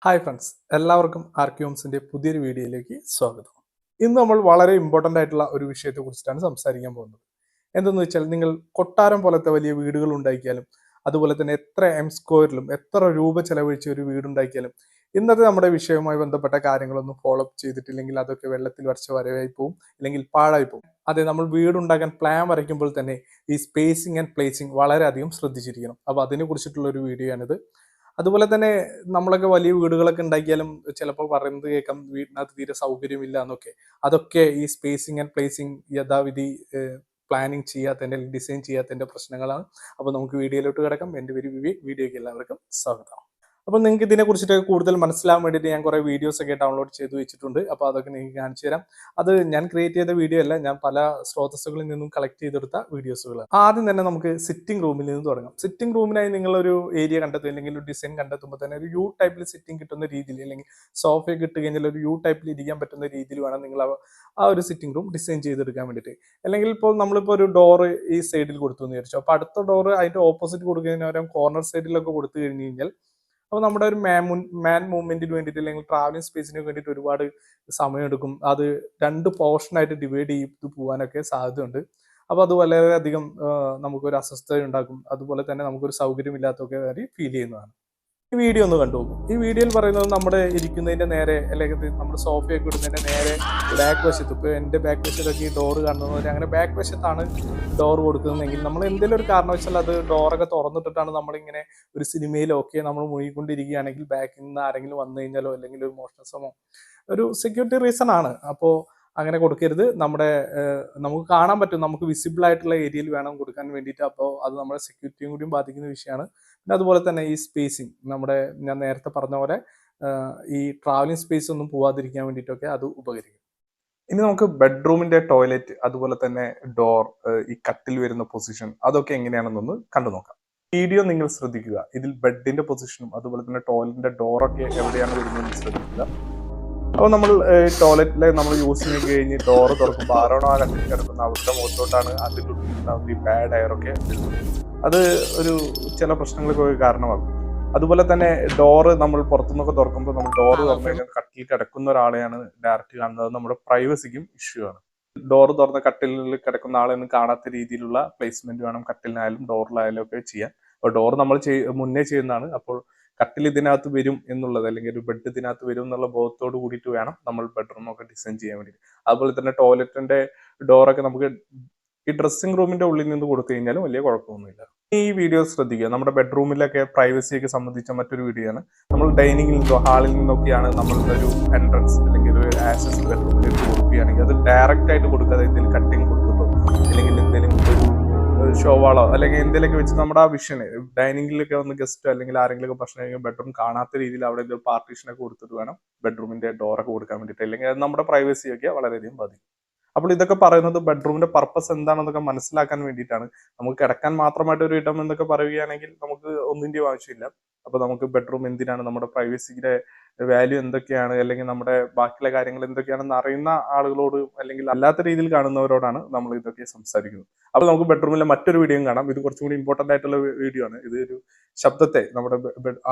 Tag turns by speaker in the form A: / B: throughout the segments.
A: Hi friends, എല്ലാവർക്കും ആർക്യൂംസിന്റെ പുതിയൊരു വീഡിയോയിലേക്ക് സ്വാഗതം. ഇന്ന് നമ്മൾ വളരെ ഇമ്പോർട്ടൻ്റ് ആയിട്ടുള്ള ഒരു വിഷയത്തെ കുറിച്ചിട്ടാണ് സംസാരിക്കാൻ പോകുന്നത്. എന്തെന്ന് വെച്ചാൽ, നിങ്ങൾ കൊട്ടാരം പോലത്തെ വലിയ വീടുകൾ ഉണ്ടാക്കിയാലും അതുപോലെ തന്നെ എത്ര സ്ക്വയറിലും എത്ര രൂപ ചെലവഴിച്ച് ഒരു വീടുണ്ടാക്കിയാലും ഇന്നത്തെ നമ്മുടെ വിഷയവുമായി ബന്ധപ്പെട്ട കാര്യങ്ങളൊന്നും ഫോളോ അപ്പ് ചെയ്തിട്ടില്ലെങ്കിൽ അതൊക്കെ വെള്ളത്തിൽ വരച്ച വരവായി പോവും, അല്ലെങ്കിൽ പാഴായി പോവും. അതെ, നമ്മൾ വീടുണ്ടാക്കാൻ പ്ലാൻ വരയ്ക്കുമ്പോൾ തന്നെ ഈ സ്പേസിങ് ആൻഡ് പ്ലേസിങ് വളരെയധികം ശ്രദ്ധിച്ചിരിക്കണം. അപ്പോൾ അതിനെ കുറിച്ചിട്ടുള്ള ഒരു വീഡിയോ ആണിത്. അതുപോലെ തന്നെ നമ്മളൊക്കെ വലിയ വീടുകളൊക്കെ ഉണ്ടാക്കിയാലും ചിലപ്പോൾ പറയുന്നത് കേൾക്കാം, വീടിനകത്ത് തീരെ സൗകര്യമില്ല എന്നൊക്കെ. അതൊക്കെ ഈ സ്പേസിങ് ആൻഡ് പ്ലേസിങ് യഥാവിധി പ്ലാനിങ് ചെയ്യാത്തതിൻ്റെ, ഡിസൈൻ ചെയ്യാത്തതിൻ്റെ പ്രശ്നങ്ങളാണ്. അപ്പോൾ നമുക്ക് വീഡിയോയിലോട്ട് കിടക്കാം. എൻ്റെ പേര് വിവേക്. വീഡിയോയ്ക്ക് എല്ലാവർക്കും സ്വാഗതം. അപ്പോൾ നിങ്ങൾക്ക് ഇതിനെ കുറിച്ചിട്ട് കൂടുതൽ മനസ്സിലാവാൻ വേണ്ടിയിട്ട് ഞാൻ കുറേ വീഡിയോസ് ഒക്കെ ഡൗൺലോഡ് ചെയ്ത് വെച്ചിട്ടുണ്ട്. അപ്പോൾ അതൊക്കെ നിങ്ങൾക്ക് കാണിച്ചു തരാം. അത് ഞാൻ ക്രിയേറ്റ് ചെയ്ത വീഡിയോ അല്ല, ഞാൻ പല സ്രോതസ്സുകളിൽ നിന്നും കളക്ട് ചെയ്തെടുത്ത വീഡിയോസുകളാണ്. ആദ്യം തന്നെ നമുക്ക് സിറ്റിംഗ് റൂമിൽ നിന്ന് തുടങ്ങാം. സിറ്റിംഗ് റൂമിനായി നിങ്ങളൊരു ഏരിയ കണ്ടെത്തുക, അല്ലെങ്കിൽ ഒരു ഡിസൈൻ കണ്ടെത്തുമ്പോൾ തന്നെ ഒരു യു ടൈപ്പിൽ സിറ്റിംഗ് കിട്ടുന്ന രീതിയിൽ, അല്ലെങ്കിൽ സോഫയൊക്കെ ഇട്ട് കഴിഞ്ഞാൽ ഒരു യു ടൈപ്പിൽ ഇരിക്കാൻ പറ്റുന്ന രീതിയിൽ വേണം നിങ്ങൾ ആ ഒരു സിറ്റിംഗ് റൂം ഡിസൈൻ ചെയ്തെടുക്കാൻ വേണ്ടിയിട്ട്. അല്ലെങ്കിൽ ഇപ്പോൾ നമ്മളിപ്പോൾ ഒരു ഡോറ് ഈ സൈഡിൽ കൊടുത്തു എന്ന് വിചാരിച്ചു. അപ്പോൾ അടുത്ത ഡോറ് അതിൻ്റെ ഓപ്പോസിറ്റ് കൊടുക്കുന്നതിന് പകരം കോർണർ സൈഡിലൊക്കെ കൊടുത്തു കഴിഞ്ഞ് കഴിഞ്ഞാൽ അപ്പോൾ നമ്മുടെ ഒരു മാൻ മൂവ്മെന്റിന് വേണ്ടിയിട്ട്, അല്ലെങ്കിൽ ട്രാവലിംഗ് സ്പേസിന് വേണ്ടിയിട്ട് ഒരുപാട് സമയമെടുക്കും. അത് രണ്ട് പോർഷനായിട്ട് ഡിവൈഡ് ചെയ്ത് പോകാനൊക്കെ സാധ്യതയുണ്ട്. അപ്പോൾ അത് വളരെയധികം നമുക്കൊരു അസ്വസ്ഥത ഉണ്ടാക്കും. അതുപോലെ തന്നെ നമുക്കൊരു സൗകര്യമില്ലാത്തൊക്കെ ഫീൽ ചെയ്യുന്നതാണ്. ഈ വീഡിയോ ഒന്ന് കണ്ടു നോക്കും. ഈ വീഡിയോയിൽ പറയുന്നത് നമ്മുടെ ഇരിക്കുന്നതിന്റെ നേരെ, അല്ലെങ്കിൽ നമ്മുടെ സോഫയൊക്കെ ഇടുന്നതിന്റെ നേരെ ബാക്ക് വശത്ത്, ഇപ്പോൾ എൻ്റെ ബാക്ക് വശത്തൊക്കെ ഈ ഡോറ് കാണുന്നവർ അങ്ങനെ ബാക്ക് വശത്താണ് ഡോർ കൊടുക്കുന്നതെങ്കിൽ നമ്മൾ എന്തെങ്കിലും ഒരു കാരണവശാൽ അത് ഡോറൊക്കെ തുറന്നിട്ടിട്ടാണ് നമ്മളിങ്ങനെ ഒരു സിനിമയിലോ ഒക്കെ നമ്മൾ മുഴുകിക്കൊണ്ടിരിക്കുകയാണെങ്കിൽ ബാക്കിൽ നിന്ന് ആരെങ്കിലും വന്നു കഴിഞ്ഞാലോ, അല്ലെങ്കിൽ ഒരു മോഷണസമോ, ഒരു സെക്യൂരിറ്റി റീസൺ ആണ്. അപ്പോൾ അങ്ങനെ കൊടുക്കരുത്. നമുക്ക് കാണാൻ പറ്റും, നമുക്ക് വിസിബിൾ ആയിട്ടുള്ള ഏരിയയിൽ വേണം കൊടുക്കാൻ വേണ്ടിയിട്ട്. അപ്പോൾ അത് നമ്മുടെ സെക്യൂരിറ്റിയും കൂടിയും ബാധിക്കുന്ന വിഷയമാണ്. പിന്നെ അതുപോലെ തന്നെ ഈ സ്പേസിങ്, ഞാൻ നേരത്തെ പറഞ്ഞ പോലെ ഈ ട്രാവലിംഗ് സ്പേസ് ഒന്നും പോവാതിരിക്കാൻ വേണ്ടിയിട്ടൊക്കെ അത് ഉപകരിക്കും. ഇനി നമുക്ക് ബെഡ്റൂമിന്റെ ടോയ്ലറ്റ്, അതുപോലെ തന്നെ ഡോർ, ഈ കട്ടിൽ വരുന്ന പൊസിഷൻ, അതൊക്കെ എങ്ങനെയാണെന്നൊന്ന് കണ്ടു നോക്കാം. വീഡിയോ നിങ്ങൾ ശ്രദ്ധിക്കുക. ഇതിൽ ബെഡിന്റെ പൊസിഷനും അതുപോലെ തന്നെ ടോയ്ലറ്റിന്റെ ഡോറൊക്കെ എവിടെയാണ് വരുന്നതെന്ന് ശ്രദ്ധിക്കുക. അപ്പോൾ നമ്മൾ ടോയ്ലറ്റിൽ നമ്മൾ യൂസ് ചെയ്ത് കഴിഞ്ഞ് ഡോറ് തുറക്കുമ്പോൾ ആരാണോ ആ കട്ടിൽ കിടക്കുന്ന അവരുടെ മുഖത്തോട്ടാണ് അതിൻ്റെ ഉള്ളിൽ ഈ ബാഡ് എയറൊക്കെ വരുന്നത്. അത് ഒരു ചില പ്രശ്നങ്ങൾക്ക് കാരണമാകും. അതുപോലെ തന്നെ ഡോറ് നമ്മൾ പുറത്തുനിന്നൊക്കെ തുറക്കുമ്പോൾ, നമ്മൾ ഡോറ് തുറന്നു കഴിഞ്ഞാൽ കട്ടിൽ കിടക്കുന്ന ഒരാളെയാണ് ഡയറക്റ്റ് കാണുന്നത്. നമ്മുടെ പ്രൈവസിക്കും ഇഷ്യൂ ആണ്. ഡോറ് തുറന്ന കട്ടിലിൽ കിടക്കുന്ന ആളെന്ന് കാണാത്ത രീതിയിലുള്ള പ്ലേസ്മെന്റ് വേണം കട്ടിലിനായാലും ഡോറിലായാലും ഒക്കെ ചെയ്യാൻ. അപ്പോൾ ഡോർ നമ്മൾ മുന്നേ ചെയ്യുന്നതാണ്. അപ്പോൾ കട്ടിൽ ഇതിനകത്ത് വരും എന്നുള്ളത്, അല്ലെങ്കിൽ ഒരു ബെഡ് ഇതിനകത്ത് വരും എന്നുള്ള ബോധത്തോട് കൂടിയിട്ട് വേണം നമ്മൾ ബെഡ്റൂം ഒക്കെ ഡിസൈൻ ചെയ്യാൻ വേണ്ടി. അതുപോലെ തന്നെ ടോയ്ലറ്റിന്റെ ഡോറൊക്കെ നമുക്ക് ഈ ഡ്രസ്സിംഗ് റൂമിന്റെ ഉള്ളിൽ നിന്ന് കൊടുത്തു കഴിഞ്ഞാലും വലിയ കുഴപ്പമൊന്നുമില്ല. ഈ വീഡിയോ ശ്രദ്ധിക്കുക. നമ്മുടെ ബെഡ്റൂമിലൊക്കെ പ്രൈവസിയൊക്കെ സംബന്ധിച്ച മറ്റൊരു വീഡിയോ ആണ്. നമ്മൾ ഡൈനിങ്ങിൽ നിന്നോ ഹാളിൽ നിന്നൊക്കെയാണ് നമ്മളുടെ ഒരു എൻട്രൻസ് അല്ലെങ്കിൽ ഒരു ആക്സസ് ബെഡ്റൂമിലേക്ക് കൊടുക്കുകയാണെങ്കിൽ അത് ഡയറക്റ്റ് ആയിട്ട് കൊടുക്കാതെ എന്തെങ്കിലും കട്ടിങ് കൊടുത്തിട്ടോ, അല്ലെങ്കിൽ എന്തെങ്കിലും ഒരു ഷോവാളോ അല്ലെങ്കിൽ എന്തെങ്കിലുമൊക്കെ വെച്ച് നമ്മുടെ ആ വിഷന് ഡൈനിങ്ങിലൊക്കെ വന്ന് ഗസ്റ്റോ അല്ലെങ്കിൽ ആരെങ്കിലും ഭക്ഷണം കഴിക്കാൻ ബെഡ്റൂം കാണാത്ത രീതിയിൽ അവിടെ ഒരു പാർട്ടീഷനൊക്കെ കൊടുത്തിട്ട് വേണം ബെഡ്റൂമിന്റെ ഡോറൊക്കെ കൊടുക്കാൻ വേണ്ടിയിട്ട്. അല്ലെങ്കിൽ അത് നമ്മുടെ പ്രൈവസിയൊക്കെ വളരെയധികം ബാധിക്കും. അപ്പോൾ ഇതൊക്കെ പറയുന്നത് ബെഡ്റൂമിന്റെ പർപ്പസ് എന്താണെന്നൊക്കെ മനസ്സിലാക്കാൻ വേണ്ടിയിട്ടാണ്. നമുക്ക് കിടക്കാൻ മാത്രമായിട്ട് ഒരു ഇടം എന്നൊക്കെ പറയുകയാണെങ്കിൽ നമുക്ക് ഒന്നിന്റെയും ആവശ്യമില്ല. അപ്പൊ നമുക്ക് ബെഡ്റൂം എന്തിനാണ്, നമ്മുടെ പ്രൈവസിയുടെ വാല്യൂ എന്തൊക്കെയാണ്, അല്ലെങ്കിൽ നമ്മുടെ ബാക്കിയുള്ള കാര്യങ്ങൾ എന്തൊക്കെയാണെന്ന് അറിയുന്ന ആളുകളോട്, അല്ലെങ്കിൽ അല്ലാത്ത രീതിയിൽ കാണുന്നവരോടാണ് നമ്മൾ ഇതൊക്കെ സംസാരിക്കുന്നത്. അപ്പോൾ നമുക്ക് ബെഡ്റൂമിലെ മറ്റൊരു വീഡിയോയും കാണാം. ഇത് കുറച്ചും കൂടി ഇമ്പോർട്ടന്റ് ആയിട്ടുള്ള വീഡിയോ ആണ്. ഇത് ഒരു ശബ്ദത്തെ, നമ്മുടെ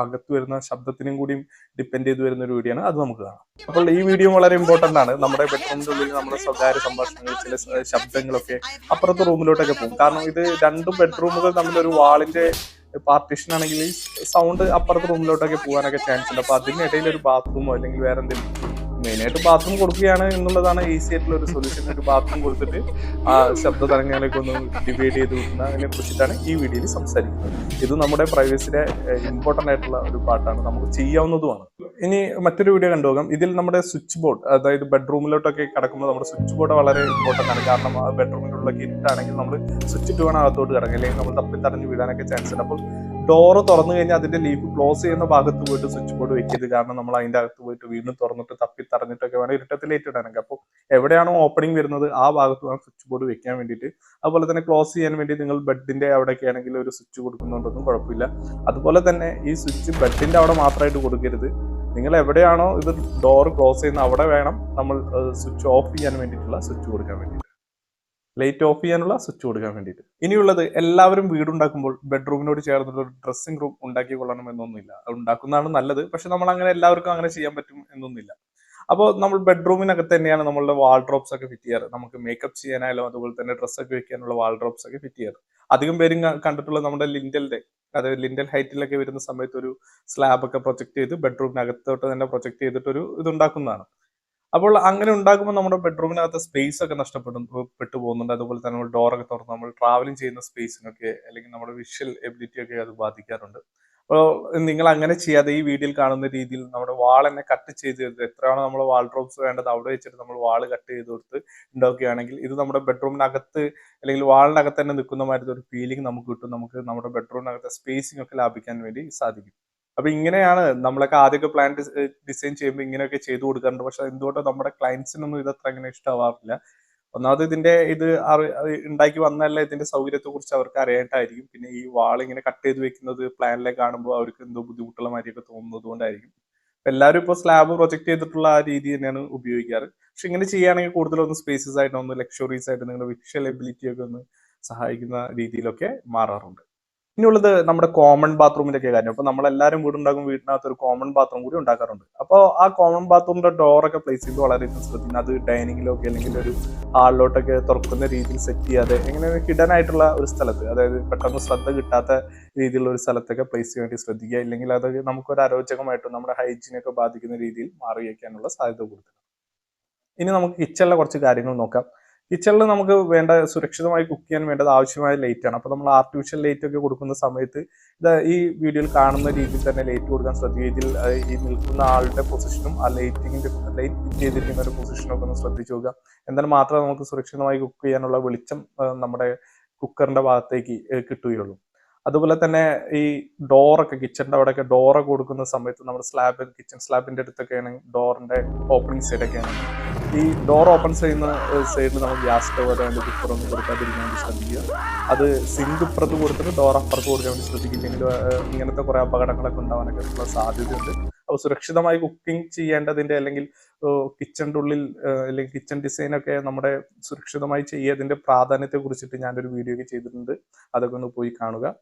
A: അകത്ത് വരുന്ന ശബ്ദത്തിനും കൂടിയും ഡിപ്പെൻഡ് ചെയ്ത് വരുന്ന ഒരു വീഡിയോ ആണ്. അത് നമുക്ക് കാണാം. അപ്പോൾ ഈ വീഡിയോ വളരെ ഇമ്പോർട്ടന്റ് ആണ്. നമ്മുടെ ബെഡ്റൂമിന്റെ ഉള്ളിൽ നമ്മുടെ സ്വകാര്യ സംഭാഷണങ്ങൾ, ചില ശബ്ദങ്ങളൊക്കെ അപ്പുറത്തെ റൂമിലോട്ടൊക്കെ പോകും. കാരണം ഇത് രണ്ടും ബെഡ്റൂമുകൾ തമ്മിലൊരു വാളിന്റെ പാർട്ടീഷൻ ആണെങ്കിൽ ഈ സൗണ്ട് അപ്പുറത്തെ റൂമിലോട്ടൊക്കെ പോകാനൊക്കെ ചാൻസ് ഉണ്ട്. അപ്പൊ അതിനിടയിൽ ഒരു ബാത്റൂമോ അല്ലെങ്കിൽ വേറെ എന്തെങ്കിലും, മെയിനായിട്ട് ബാത്റൂം കൊടുക്കുകയാണ് എന്നുള്ളതാണ് ഈസി ആയിട്ടുള്ള ഒരു സൊല്യൂഷൻ. ഒരു ബാത്റൂം കൊടുത്തിട്ട് ആ ശബ്ദ തരംഗങ്ങളൊക്കെ ഒന്ന് ഡിവൈഡ് ചെയ്ത് കൊടുക്കുന്നതിനെ കുറിച്ചിട്ടാണ് ഈ വീഡിയോയിൽ സംസാരിക്കുന്നത്. ഇത് നമ്മുടെ പ്രൈവസിയുടെ ഇമ്പോർട്ടന്റ് ആയിട്ടുള്ള ഒരു പാർട്ടാണ്, നമുക്ക് ചെയ്യാവുന്നതുമാണ്. ഇനി മറ്റൊരു വീഡിയോ കണ്ടുപോകാം. ഇതിൽ നമ്മുടെ സ്വിച്ച് ബോർഡ്, അതായത് ബെഡ്റൂമിലോട്ടൊക്കെ കിടക്കുമ്പോൾ നമ്മുടെ സ്വിച്ച് ബോർഡ് വളരെ ഇമ്പോർട്ടന്റ് ആണ്. കാരണം ആ ബെഡ്റൂമിൻ്റെ ഉള്ളിലൊക്കെ ഇരുട്ടാണെങ്കിൽ നമ്മൾ സ്വിച്ച് ഇട്ട് വേണം അകത്തോട്ട് കിടക്കുക, അല്ലെങ്കിൽ നമ്മൾ തപ്പി തടഞ്ഞ് വീഴാനൊക്കെ ചാൻസ് ഉണ്ട്. അപ്പോൾ ഡോറ് തുറന്നു കഴിഞ്ഞാൽ അതിന്റെ ലീഫ് ക്ലോസ് ചെയ്യുന്ന ഭാഗത്ത് പോയിട്ട് സ്വിച്ച് ബോർഡ് വെക്കരുത്. കാരണം നമ്മൾ അതിന്റെ അകത്ത് പോയിട്ട് വീണ്ടും തുറന്നിട്ട് തപ്പി തടഞ്ഞിട്ടൊക്കെ വേണം ഇരുട്ടത്തിൽ ലൈറ്റ് ഇടാനൊക്കെ. അപ്പോൾ എവിടെയാണോ ഓപ്പണിംഗ് വരുന്നത് ആ ഭാഗത്ത് വേണം സ്വിച്ച് ബോർഡ് വെക്കാൻ വേണ്ടിയിട്ട്. അതുപോലെ തന്നെ ക്ലോസ് ചെയ്യാൻ വേണ്ടി നിങ്ങൾ ബെഡിന്റെ അവിടെയൊക്കെ ആണെങ്കിൽ ഒരു സ്വിച്ച് കൊടുക്കുന്നുണ്ടൊന്നും കുഴപ്പമില്ല. അതുപോലെ തന്നെ ഈ സ്വിച്ച് ബെഡിന്റെ അവിടെ മാത്രമായിട്ട് കൊടുക്കരുത്. നിങ്ങൾ എവിടെയാണോ ഇത് ഡോർ ക്ലോസ് ചെയ്യുന്ന അവിടെ വേണം നമ്മൾ സ്വിച്ച് ഓഫ് ചെയ്യാൻ വേണ്ടിയിട്ടുള്ള സ്വിച്ച് കൊടുക്കാൻ വേണ്ടിയിട്ട്. ലൈറ്റ് ഓഫ് ചെയ്യാനുള്ള സ്വിച്ച് കൊടുക്കാൻ വേണ്ടിയിട്ട്. ഇനിയുള്ളത് എല്ലാവരും വീടുണ്ടാക്കുമ്പോൾ ബെഡ്റൂമിനോട് ചേർന്നിട്ട് ഒരു ഡ്രസ്സിംഗ് റൂം ഉണ്ടാക്കി കൊള്ളണം എന്നൊന്നുമില്ല. അത് ഉണ്ടാക്കുന്നതാണ് നല്ലത്. പക്ഷെ നമ്മൾ അങ്ങനെ എല്ലാവർക്കും അങ്ങനെ ചെയ്യാൻ പറ്റും എന്നൊന്നുമില്ല. അപ്പോൾ നമ്മൾ ബെഡ്റൂമിനകത്ത് തന്നെയാണ് നമ്മളുടെ വാൾഡ്രോബ്സ് ഒക്കെ ഫിറ്റ് ചെയ്യാറ്. നമുക്ക് മേക്കപ്പ് ചെയ്യാനായാലും അതുപോലെ തന്നെ ഡ്രസ്സൊക്കെ വെക്കാനുള്ള വാൾഡ്രോബ്സ് ഒക്കെ ഫിറ്റ് ചെയ്യാറ്. അധികം പേരും കണ്ടിട്ടുള്ള നമ്മുടെ ലിൻഡലിന്റെ, അതായത് ലിൻഡൽ ഹൈറ്റിലൊക്കെ വരുന്ന സമയത്ത് ഒരു സ്ലാബ് ഒക്കെ പ്രൊജക്ട് ചെയ്ത് ബെഡ്റൂമിനകത്തോട്ട് തന്നെ പ്രൊജക്ട് ചെയ്തിട്ട് ഒരു ഇതുണ്ടാക്കുന്നതാണ്. അപ്പോൾ അങ്ങനെ ഉണ്ടാക്കുമ്പോൾ നമ്മുടെ ബെഡ്റൂമിനകത്ത് സ്പേസ് ഒക്കെ പെട്ടു പോകുന്നുണ്ട്. അതുപോലെ തന്നെ നമ്മൾ ഡോറൊക്കെ തുറന്ന് നമ്മൾ ട്രാവലിംഗ് ചെയ്യുന്ന സ്പേസിനൊക്കെ അല്ലെങ്കിൽ നമ്മുടെ വിഷ്വൽ എബിലിറ്റി ഒക്കെ അത് ബാധിക്കാറുണ്ട്. അപ്പോൾ നിങ്ങൾ അങ്ങനെ ചെയ്യാതെ ഈ വീഡിയോയിൽ കാണുന്ന രീതിയിൽ നമ്മുടെ വാൾ തന്നെ കട്ട് ചെയ്ത് എത്രയാണോ നമ്മൾ വാൾഡ്രോബ്സ് വേണ്ടത് അവിടെ വെച്ചിട്ട് നമ്മൾ വാൾ കട്ട് ചെയ്ത് കൊടുത്ത് ഉണ്ടാക്കുകയാണെങ്കിൽ ഇത് നമ്മുടെ ബെഡ്റൂമിനകത്ത് അല്ലെങ്കിൽ വാളിനകത്ത് തന്നെ നിൽക്കുന്ന മാതിരി ഒരു ഫീലിംഗ് നമുക്ക് കിട്ടും. നമുക്ക് നമ്മുടെ ബെഡ്റൂമിനകത്തെ സ്പേസിംഗ് ഒക്കെ ലാഭിക്കാൻ വേണ്ടി സാധിക്കും. അപ്പൊ ഇങ്ങനെയാണ് നമ്മളൊക്കെ ആദ്യമൊക്കെ പ്ലാൻ ഡിസൈൻ ചെയ്യുമ്പോൾ ഇങ്ങനെയൊക്കെ ചെയ്തു കൊടുക്കാറുണ്ട്. പക്ഷെ എന്തുകൊണ്ടോ നമ്മുടെ ക്ലയൻസിനൊന്നും ഇത് അത്ര അങ്ങനെ ഇഷ്ടമാവാറില്ല. ഒന്നാമത് ഇതിന്റെ അത് ഉണ്ടാക്കി വന്നല്ല ഇതിന്റെ സൗകര്യത്തെ കുറിച്ച് അവർക്ക് അറിയായിട്ടായിരിക്കും. പിന്നെ ഈ വാൾ ഇങ്ങനെ കട്ട് ചെയ്ത് വെക്കുന്നത് പ്ലാനിലേക്ക് കാണുമ്പോൾ അവർക്ക് എന്തോ ബുദ്ധിമുട്ടുള്ള മാതിരിയൊക്കെ തോന്നുന്നത് കൊണ്ടായിരിക്കും. എല്ലാവരും ഇപ്പോൾ സ്ലാബ് പ്രൊജക്ട് ചെയ്തിട്ടുള്ള ആ രീതി തന്നെയാണ് ഉപയോഗിക്കാറ്. പക്ഷെ ഇങ്ങനെ ചെയ്യുകയാണെങ്കിൽ കൂടുതലൊന്ന് സ്പേസസ് ആയിട്ട് ഒന്ന് ലക്ഷറീസ് ആയിട്ട് നിങ്ങളുടെ വിഷ്വൽ എബിലിറ്റി ഒക്കെ ഒന്ന് സഹായിക്കുന്ന രീതിയിലൊക്കെ മാറാറുണ്ട്. ഇനിയുള്ളത് നമ്മുടെ കോമൺ ബാത്റൂമിന്റെ ഒക്കെ കാര്യം. അപ്പൊ നമ്മളെല്ലാവരും വീടുണ്ടാകും, വീടിനകത്ത് ഒരു കോമൺ ബാത്റൂം കൂടി ഉണ്ടാക്കാറുണ്ട്. അപ്പോൾ ആ കോമൺ ബാത്റൂമിന്റെ ഡോറൊക്കെ പ്ലേസ് ചെയ്യുമ്പോൾ വളരെയധികം ശ്രദ്ധിക്കണം. അത് ഡൈനിങ്ങിലൊക്കെ അല്ലെങ്കിൽ ഒരു ഹാളിലോട്ടൊക്കെ തുറക്കുന്ന രീതിയിൽ സെറ്റ് ചെയ്യാതെ എങ്ങനെ ഹിഡൻ ആയിട്ടുള്ള ഒരു സ്ഥലത്ത്, അതായത് പെട്ടെന്ന് ശ്രദ്ധ കിട്ടാത്ത രീതിയിലുള്ള ഒരു സ്ഥലത്തൊക്കെ പ്ലേസ് ചെയ്യാൻ വേണ്ടി ശ്രദ്ധിക്കുക. ഇല്ലെങ്കിൽ അത് നമുക്കൊരു അരോചകമായിട്ടും നമ്മുടെ ഹൈജീനൊക്കെ ബാധിക്കുന്ന രീതിയിൽ മാറി വയ്ക്കാനുള്ള സാധ്യത കൂടുതലാണ്. ഇനി നമുക്ക് കിച്ചണിലെ കുറച്ച് കാര്യങ്ങൾ നോക്കാം. കിച്ചണിൽ നമുക്ക് വേണ്ട സുരക്ഷിതമായി കുക്ക് ചെയ്യാൻ വേണ്ടത് ആവശ്യമായ ലൈറ്റ് ആണ്. അപ്പോൾ നമ്മൾ ആർട്ടിഫിഷ്യൽ ലൈറ്റ് ഒക്കെ കൊടുക്കുന്ന സമയത്ത് ഈ വീഡിയോയിൽ കാണുന്ന രീതിയിൽ തന്നെ ലൈറ്റ് കൊടുക്കാൻ ശ്രദ്ധിക്കുക. ഇതിൽ ഈ നിൽക്കുന്ന ആളുടെ പൊസിഷനും ആ ലൈറ്റ് ഫിറ്റ് ചെയ്തിരിക്കുന്ന ഒരു പൊസിഷനും ഒക്കെ ഒന്ന് ശ്രദ്ധിച്ചു നോക്കുക. എന്നാൽ മാത്രമേ നമുക്ക് സുരക്ഷിതമായി കുക്ക് ചെയ്യാനുള്ള വെളിച്ചം നമ്മുടെ കുക്കറിന്റെ ഭാഗത്തേക്ക് കിട്ടുകയുള്ളൂ. അതുപോലെ തന്നെ ഈ ഡോറൊക്കെ, കിച്ചണിന്റെ അവിടെയൊക്കെ ഡോറൊക്കെ കൊടുക്കുന്ന സമയത്ത് നമ്മുടെ കിച്ചൺ സ്ലാബിന്റെ അടുത്തൊക്കെ ആണെങ്കിൽ ഡോറിന്റെ ഓപ്പണിംഗ് സൈഡൊക്കെ ആണെങ്കിൽ ഈ ഡോർ ഓപ്പൺ ചെയ്യുന്ന സൈഡിൽ നമ്മൾ ഗ്യാസ് സ്റ്റവ് അതായത് കുക്കറൊന്നും കൊടുക്കാതിരിക്കാൻ വേണ്ടി ശ്രദ്ധിക്കുക. അത് സിങ്ക് ഇപ്പുറത്ത് കൊടുത്തിട്ട് ഡോർ അപ്പുറത്ത് കൊടുക്കാൻ വേണ്ടി ശ്രദ്ധിക്കില്ലെങ്കിൽ ഇങ്ങനത്തെ കുറെ അപകടങ്ങളൊക്കെ ഉണ്ടാവാനൊക്കെ ഉള്ള സാധ്യതയുണ്ട്. അപ്പോൾ സുരക്ഷിതമായി കുക്കിംഗ് ചെയ്യേണ്ടതിന്റെ അല്ലെങ്കിൽ കിച്ചണിന്റെ ഉള്ളിൽ അല്ലെങ്കിൽ കിച്ചൺ ഡിസൈനൊക്കെ നമ്മുടെ സുരക്ഷിതമായി ചെയ്യുന്നതിന്റെ പ്രാധാന്യത്തെ കുറിച്ചിട്ട് ഞാനൊരു വീഡിയോ ഒക്കെ ചെയ്തിട്ടുണ്ട്. അതൊക്കെ ഒന്ന് പോയി കാണുക.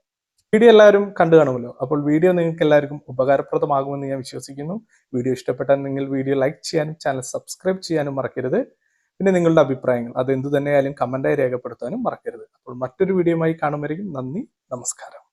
A: വീഡിയോ എല്ലാവരും കണ്ടു കാണുമല്ലോ. അപ്പോൾ വീഡിയോ നിങ്ങൾക്ക് എല്ലാവർക്കും ഉപകാരപ്രദമാകുമെന്ന് ഞാൻ വിശ്വസിക്കുന്നു. വീഡിയോ ഇഷ്ടപ്പെട്ടാൽ നിങ്ങൾ വീഡിയോ ലൈക്ക് ചെയ്യാനും ചാനൽ സബ്സ്ക്രൈബ് ചെയ്യാനും മറക്കരുത്. പിന്നെ നിങ്ങളുടെ അഭിപ്രായങ്ങൾ അത് എന്തു തന്നെയായാലും കമന്റായി രേഖപ്പെടുത്താനും മറക്കരുത്. അപ്പോൾ മറ്റൊരു വീഡിയോയുമായി കാണുമായിരിക്കും. നന്ദി, നമസ്കാരം.